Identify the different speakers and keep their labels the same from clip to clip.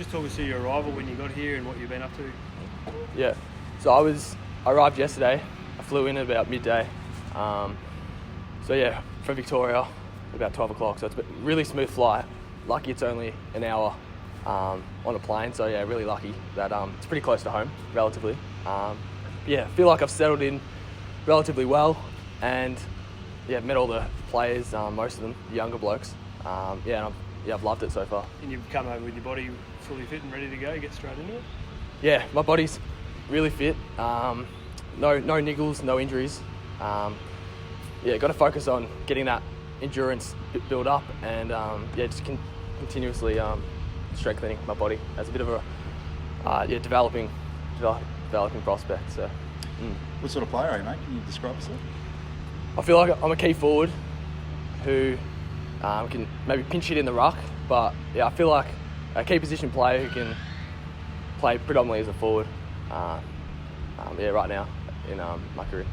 Speaker 1: Just talk us through your arrival when you got here and what you've been up to.
Speaker 2: Yeah, so I arrived yesterday. I flew in at about midday. From Victoria about 12 o'clock. So it's been a really smooth flight. Lucky it's only an hour on a plane. So yeah, really lucky that it's pretty close to home, relatively. Feel like I've settled in relatively well, and met all the players, most of them, the younger blokes. I've loved it so far.
Speaker 1: And you've come over with your body fully fit and ready to go, get straight into it?
Speaker 2: Yeah, my body's really fit. No niggles, no injuries. Got to focus on getting that endurance build up and just continuously strengthening my body as a bit of a developing prospect. So,
Speaker 3: What sort of player are you, mate? Can you describe yourself?
Speaker 2: I feel like I'm a key forward who can maybe pinch hit in the ruck, but I feel like a key position player who can play predominantly as a forward. Right now in my career.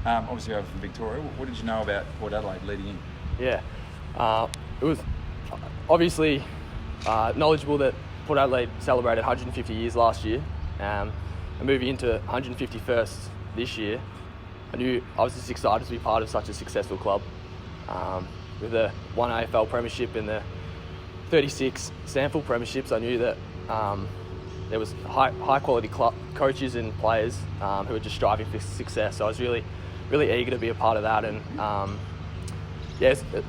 Speaker 3: Obviously over from Victoria. What did you know about Port Adelaide leading in?
Speaker 2: It was obviously knowledgeable that Port Adelaide celebrated 150 years last year, and moving into 151st this year. I knew I was just excited to be part of such a successful club. With the 1 AFL premiership and the 36 SANFL premierships, I knew that there was high quality coaches and players who were just striving for success. So I was really eager to be a part of that. And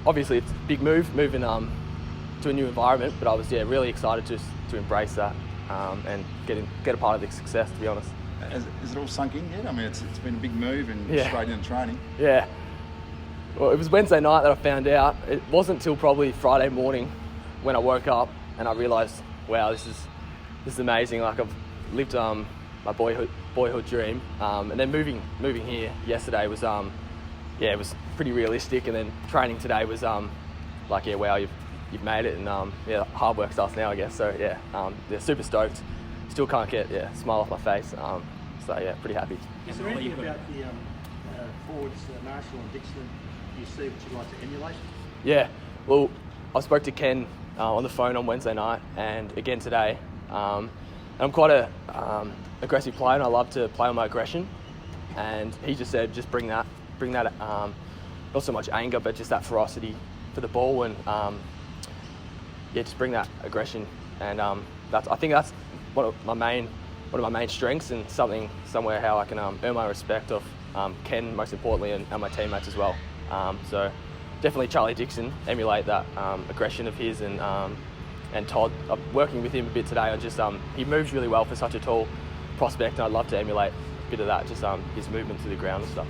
Speaker 2: obviously it's a big moving to a new environment, but I was really excited to embrace that and get a part of the success, to be honest.
Speaker 3: Is it all sunk in yet? I mean, it's been a big move and straight into training.
Speaker 2: Yeah. Well, it was Wednesday night that I found out. It wasn't till probably Friday morning when I woke up and I realised, wow, this is amazing. Like, I've lived my boyhood dream, and then moving here yesterday was it was pretty realistic. And then training today was wow, you've made it, and hard work starts now, I guess. So they're super stoked. Still can't get a smile off my face. Pretty happy.
Speaker 4: Is there anything about the forwards, Marshall and Dixon, you see that you'd like to emulate?
Speaker 2: Yeah, well, I spoke to Ken on the phone on Wednesday night and again today. And I'm quite a aggressive player, and I love to play on my aggression. And he just said, just bring that, not so much anger, but just that ferocity for the ball, and just bring that aggression. And I think that's one of my main strengths, and somewhere how I can earn my respect of Ken, most importantly, and my teammates as well. So definitely Charlie Dixon, emulate that aggression of his, and Todd. I'm working with him a bit today on just he moves really well for such a tall prospect, and I'd love to emulate a bit of that, just his movement to the ground and stuff.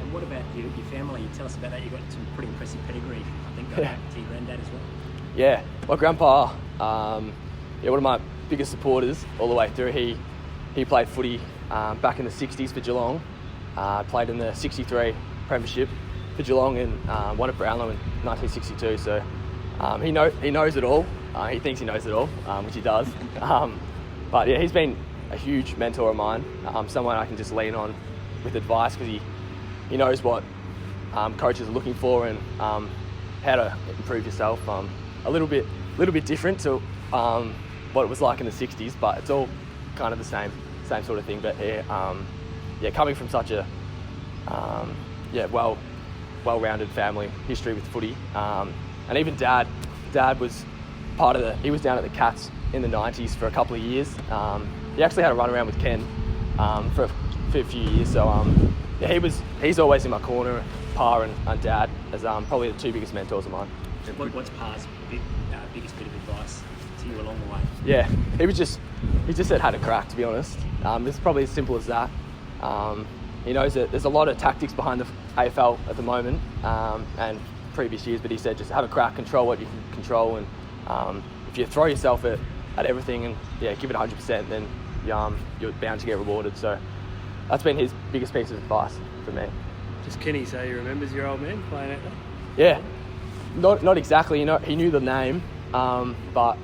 Speaker 5: And what about your family? Tell us about that. You've got some pretty impressive pedigree, I think, to your granddad as well.
Speaker 2: Yeah, my grandpa, one of my biggest supporters all the way through. He played footy back in the 60s for Geelong, played in the 63 premiership for Geelong, and won at Brownlow in 1962. So he knows it all. He thinks he knows it all, which he does. But he's been a huge mentor of mine, someone I can just lean on with advice, because he knows what coaches are looking for, and how to improve yourself. A little bit different to what it was like in the 60s, but it's all kind of the same sort of thing. But coming from such a well-rounded family history with footy, and even Dad was part of he was down at the Cats in the 90s for a couple of years. He actually had a run around with Ken for a few years. So he's always in my corner, Pa and Dad, as probably the two biggest mentors of mine.
Speaker 5: What's Pa's biggest bit of advice to you along the way?
Speaker 2: Yeah, he just said had a crack, to be honest. It's probably as simple as that. He knows that there's a lot of tactics behind the AFL at the moment, and previous years, but he said just have a crack, control what you can control, and if you throw yourself at everything and give it 100%, then you're bound to get rewarded. So that's been his biggest piece of advice for me.
Speaker 1: Does Kenny say he remembers your old man playing out there?
Speaker 2: Yeah, not exactly. He knew the name, but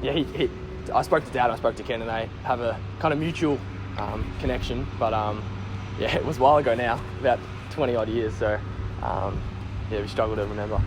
Speaker 2: I spoke to Dad, I spoke to Ken, and they have a kind of mutual connection. But it was a while ago now, about 20 odd years. So we struggle to remember.